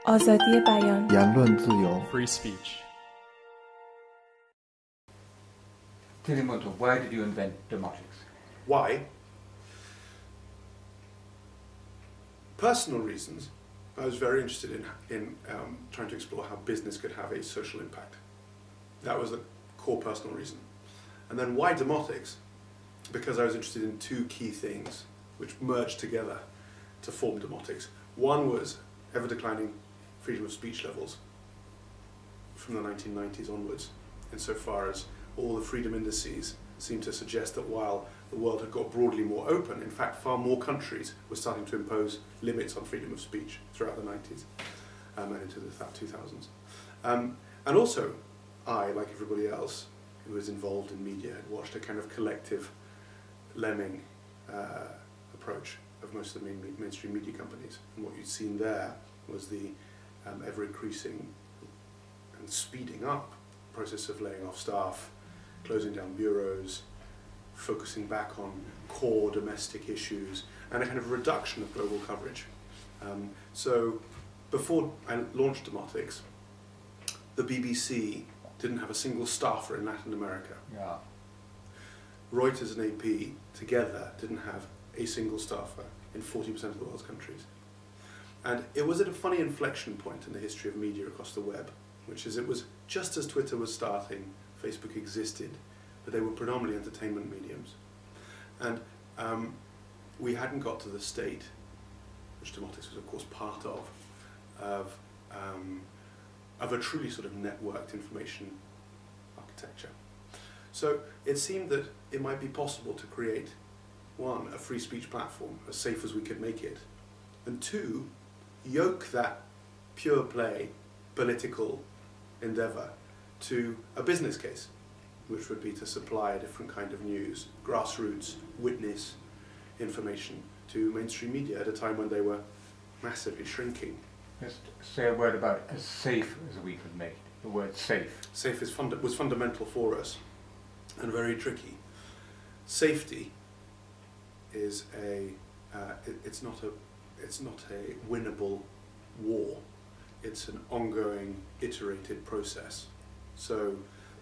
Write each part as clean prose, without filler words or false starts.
آزادی بیان، 言论自由。 Free speech. Turi Munthe, why did you invent demotics? Why? Personal reasons. I was very interested in trying to explore how business could have a social impact. That was the core personal reason. And then why demotics? Because I was interested in two key things which merged together to form demotics. One was ever declining freedom of speech levels from the 1990s onwards, insofar as all the freedom indices seem to suggest that while the world had got broadly more open, in fact far more countries were starting to impose limits on freedom of speech throughout the 90s and into the 2000s. And also, I, like everybody else who was involved in media, had watched a kind of collective lemming approach of most of the mainstream media companies. And what you'd seen there was the ever-increasing and speeding up process of laying off staff, closing down bureaus, focusing back on core domestic issues, and a kind of reduction of global coverage. So before I launched Demotics, the BBC didn't have a single staffer in Latin America. Yeah. Reuters and AP together didn't have a single staffer in 40% of the world's countries. And it was at a funny inflection point in the history of media across the web, which is it was just as Twitter was starting, Facebook existed, but they were predominantly entertainment mediums. And we hadn't got to the state, which Demotics was of course part of a truly sort of networked information architecture. So it seemed that it might be possible to create, one, a free speech platform, as safe as we could make it, and two, yoke that pure play political endeavour to a business case, which would be to supply a different kind of news, grassroots, witness information to mainstream media at a time when they were massively shrinking. Just say a word about as safe as we could make it. The word safe. Safe was fundamental for us and very tricky. Safety is it's not a winnable war. It's an ongoing, iterated process. So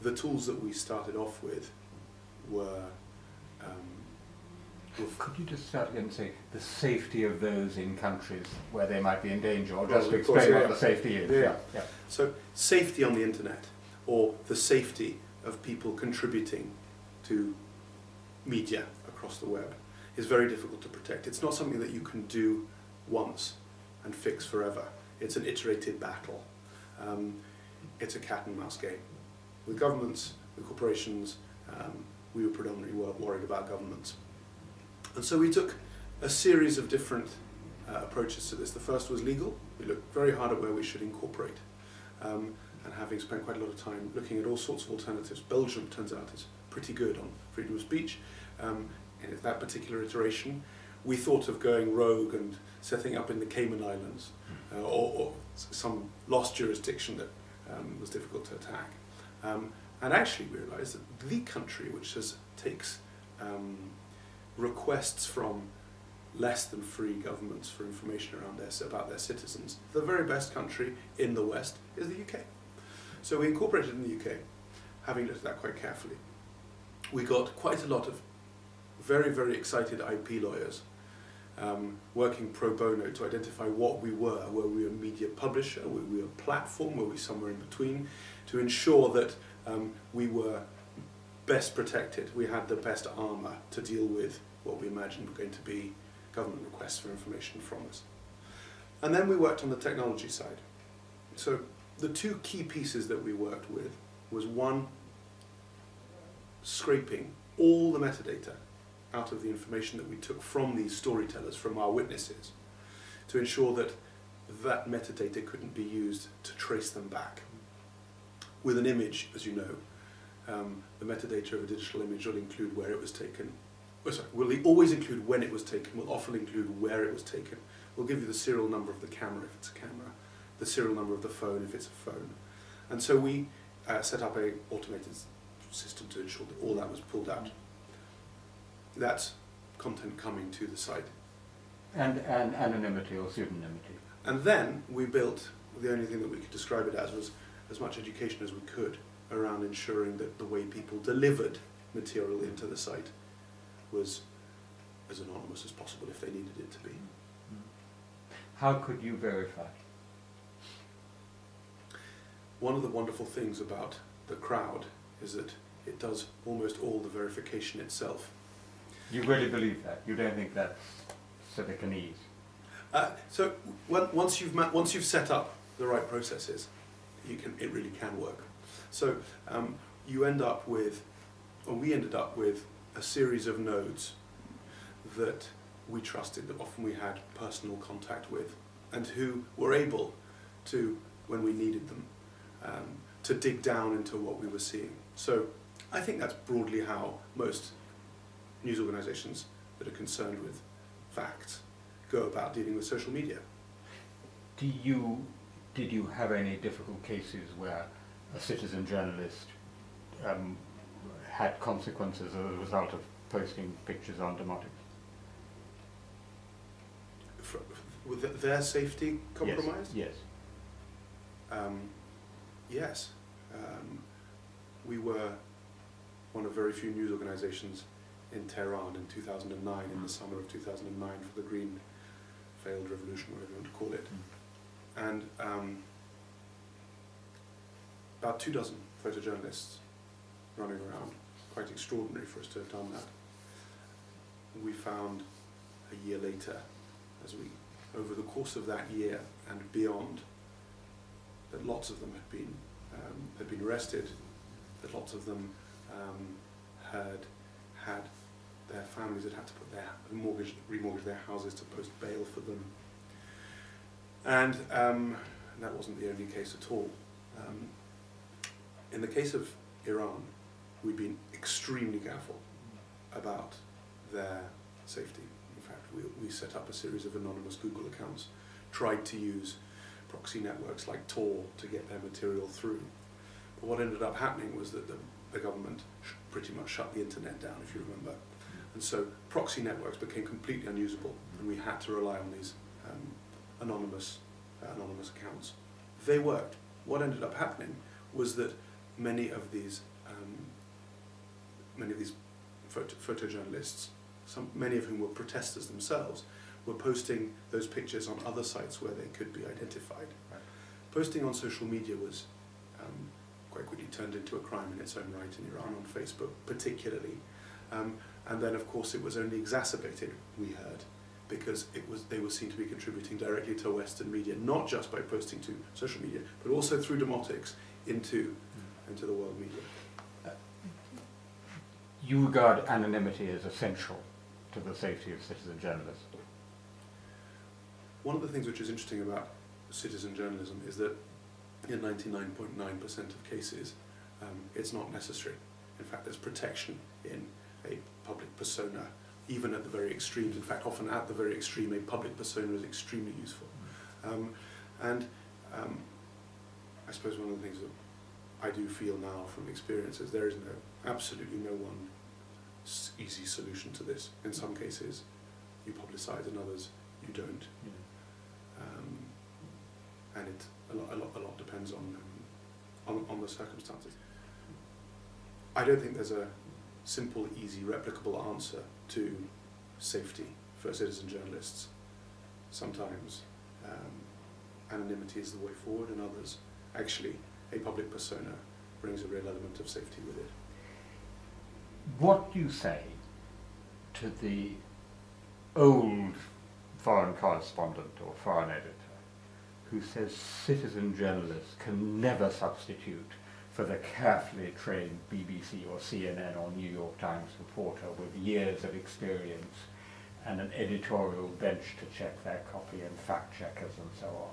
the tools that we started off with were... Could you just start again and say the safety of those in countries where they might be in danger, or Well, just to of course, explain yeah, what the safety is? Yeah. So safety on the internet, or the safety of people contributing to media across the web, is very difficult to protect. It's not something that you can do once and fix forever. It's an iterated battle. It's a cat and mouse game. With governments, with corporations, we were predominantly worried about governments. And so we took a series of different approaches to this. The first was legal. We looked very hard at where we should incorporate. And having spent quite a lot of time looking at all sorts of alternatives, Belgium turns out is pretty good on freedom of speech. In that particular iteration, we thought of going rogue and setting up in the Cayman Islands or some lost jurisdiction that was difficult to attack. And actually we realised that the country which takes requests from less than free governments for information around about their citizens, the very best country in the West is the UK. So we incorporated in the UK, having looked at that quite carefully. We got quite a lot of very, very excited IP lawyers working pro bono to identify what we were. Were we a media publisher? Were we a platform? Were we somewhere in between? To ensure that we were best protected. We had the best armour to deal with what we imagined were going to be government requests for information from us. And then we worked on the technology side. So the two key pieces that we worked with was, one, scraping all the metadata out of the information that we took from these storytellers, from our witnesses, to ensure that that metadata couldn't be used to trace them back. With an image, as you know, the metadata of a digital image will include where it was taken. Will always include when it was taken, will often include where it was taken. We'll give you the serial number of the camera if it's a camera, the serial number of the phone if it's a phone. And so we set up an automated system to ensure that all that was pulled out. That's content coming to the site. And anonymity or pseudonymity. And then we built the only thing that we could describe it as was as much education as we could around ensuring that the way people delivered material into the site was as anonymous as possible if they needed it to be. How could you verify? One of the wonderful things about the crowd is that it does almost all the verification itself. You really believe that? You don't think that's civicalese? So once you've set up the right processes, it really can work. So you end up with, or we ended up with, a series of nodes that we trusted, that often we had personal contact with, and who were able to, when we needed them, to dig down into what we were seeing. So I think that's broadly how most news organisations that are concerned with facts go about dealing with social media. Did you have any difficult cases where a citizen journalist had consequences as a result of posting pictures on demotics? With their safety compromised? Yes. Yes. We were one of very few news organisations in Tehran in 2009, in the summer of 2009, for the Green Failed Revolution, whatever you want to call it. And about 24 photojournalists running around, quite extraordinary for us to have done that. We found a year later, over the course of that year and beyond, that lots of them had been arrested, that lots of them had their families had to put remortgage their houses to post bail for them. And that wasn't the only case at all. In the case of Iran, we've been extremely careful about their safety. In fact, we set up a series of anonymous Google accounts, tried to use proxy networks like Tor to get their material through. But what ended up happening was that the government pretty much shut the internet down, if you remember. And so proxy networks became completely unusable, and we had to rely on these anonymous accounts. They worked. What ended up happening was that many of these photojournalists, many of whom were protesters themselves, were posting those pictures on other sites where they could be identified. Right. Posting on social media was quite quickly turned into a crime in its own right in Iran, on Facebook particularly. And then, of course, it was only exacerbated, we heard, because they were seen to be contributing directly to Western media, not just by posting to social media, but also through demotics into the world media. You regard anonymity as essential to the safety of citizen journalists? One of the things which is interesting about citizen journalism is that in 99.9% of cases, it's not necessary. In fact, there's protection in a public persona, even at the very extremes. In fact, often at the very extreme, a public persona is extremely useful. I suppose one of the things that I do feel now from experience is there is absolutely no one easy solution to this. In some cases, you publicise, in others, you don't. Yeah. And a lot depends on the circumstances. I don't think there's a simple, easy, replicable answer to safety for citizen journalists. Sometimes anonymity is the way forward, and others, actually, a public persona brings a real element of safety with it. What do you say to the old foreign correspondent or foreign editor who says citizen journalists can never substitute for the carefully trained BBC or CNN or New York Times reporter with years of experience and an editorial bench to check their copy and fact checkers and so on?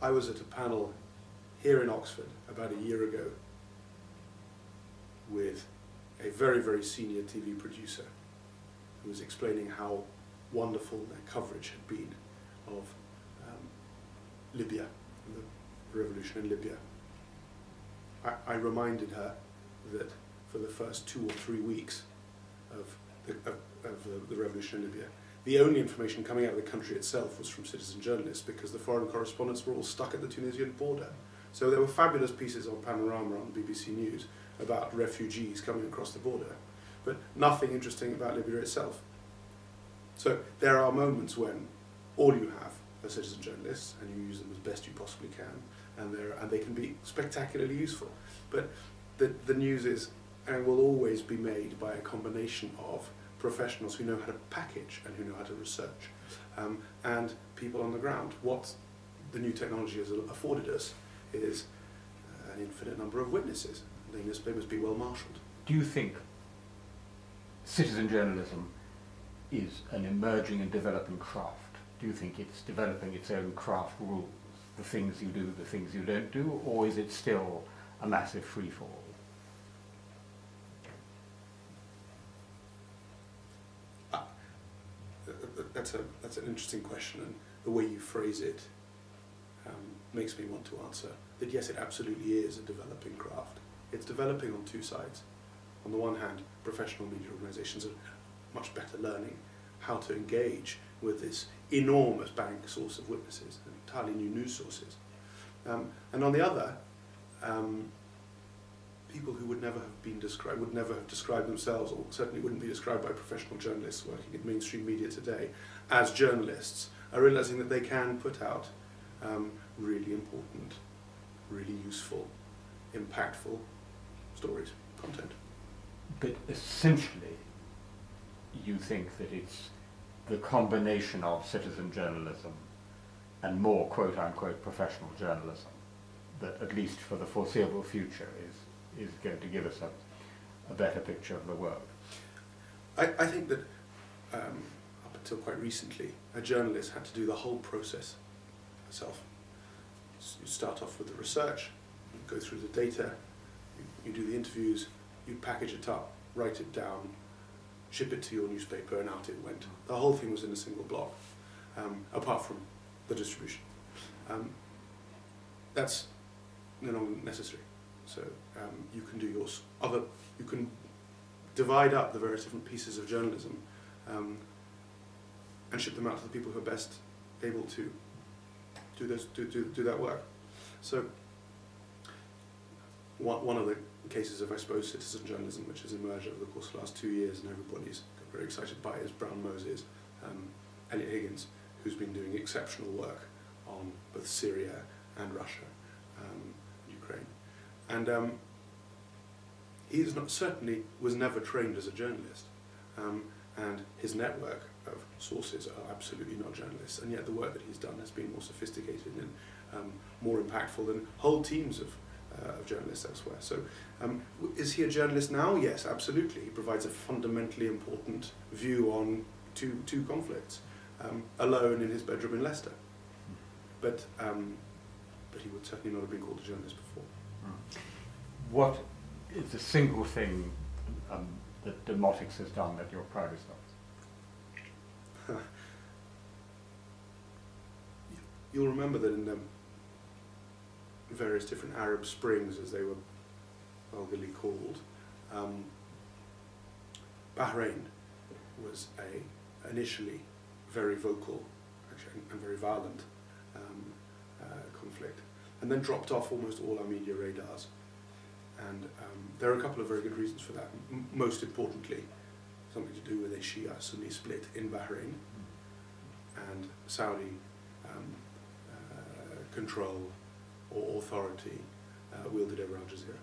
I was at a panel here in Oxford about a year ago with a very, very senior TV producer who was explaining how wonderful their coverage had been of Libya, the revolution in Libya. I reminded her that for the first 2 or 3 weeks of the revolution in Libya, the only information coming out of the country itself was from citizen journalists, because the foreign correspondents were all stuck at the Tunisian border. So there were fabulous pieces on Panorama on BBC News about refugees coming across the border, but nothing interesting about Libya itself. So there are moments when all you have are citizen journalists, and you use them as best you possibly can, and they can be spectacularly useful. But the news is and will always be made by a combination of professionals who know how to package and who know how to research, and people on the ground. What the new technology has afforded us is an infinite number of witnesses. They must be well marshalled. Do you think citizen journalism is an emerging and developing craft? Do you think it's developing its own craft rules, the things you do, the things you don't do, or is it still a massive free-for-all? That's an interesting question, and the way you phrase it makes me want to answer that yes, it absolutely is a developing craft. It's developing on two sides. On the one hand, professional media organisations are much better learning how to engage with this enormous bank source of witnesses, entirely new news sources. And on the other, people who would never have described themselves, or certainly wouldn't be described by professional journalists working in mainstream media today as journalists, are realising that they can put out really important, really useful, impactful stories, content. But essentially, you think that it's the combination of citizen journalism and more quote-unquote professional journalism that, at least for the foreseeable future, is going to give us a better picture of the world. I think that up until quite recently, a journalist had to do the whole process herself. You start off with the research, you go through the data, you do the interviews, you package it up, write it down, ship it to your newspaper, and out it went. The whole thing was in a single block, apart from the distribution. That's no longer necessary. So you can do you can divide up the various different pieces of journalism and ship them out to the people who are best able to do that work. So one of the cases of, I suppose, citizen journalism which has emerged over the course of the last 2 years and everybody's got very excited by is Brown Moses, Elliot Higgins, who's been doing exceptional work on both Syria and Russia, Ukraine. And he certainly was never trained as a journalist, and his network of sources are absolutely not journalists, and yet the work that he's done has been more sophisticated and more impactful than whole teams of journalists elsewhere. So is he a journalist now? Yes, absolutely. He provides a fundamentally important view on two conflicts, alone in his bedroom in Leicester. But he would certainly not have been called a journalist before. What is the single thing that Demotics has done that you're proudest of? You'll remember that in the various different Arab Springs, as they were vulgarly called, Bahrain was initially very vocal, actually, and very violent conflict, and then dropped off almost all our media radars. And there are a couple of very good reasons for that. Most importantly, something to do with a Shia-Sunni split in Bahrain and Saudi control or authority wielded over Al Jazeera.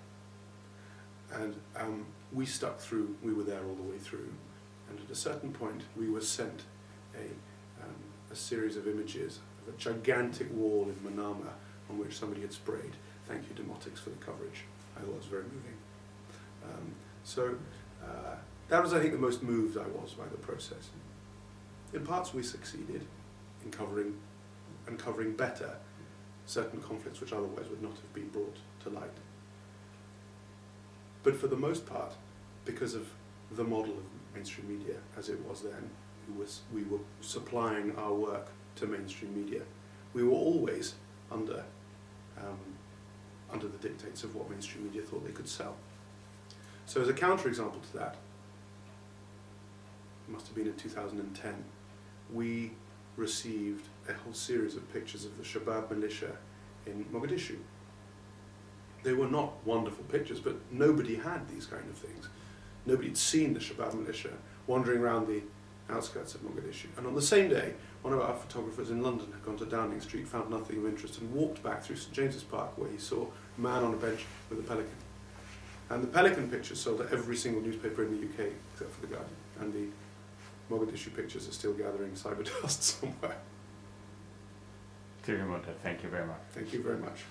And we stuck through, we were there all the way through, and at a certain point we were sent a series of images of a gigantic wall in Manama on which somebody had sprayed, "Thank you, Demotics, for the coverage." I thought it was very moving. That was, I think, the most moved I was by the process. In parts we succeeded in covering better certain conflicts which otherwise would not have been brought to light. But for the most part, because of the model of mainstream media as it was then, we were supplying our work to mainstream media. We were always under the dictates of what mainstream media thought they could sell. So as a counterexample to that, it must have been in 2010, we received a whole series of pictures of the Shabab militia in Mogadishu. They were not wonderful pictures, but nobody had these kind of things. Nobody had seen the Shabab militia wandering around the outskirts of Mogadishu. And on the same day, one of our photographers in London had gone to Downing Street, found nothing of interest, and walked back through St James's Park, where he saw a man on a bench with a pelican. And the pelican pictures sold at every single newspaper in the UK, except for The Guardian. And the Mogadishu pictures are still gathering cyber dust somewhere. Turi Munthe, thank you very much. Thank you very much.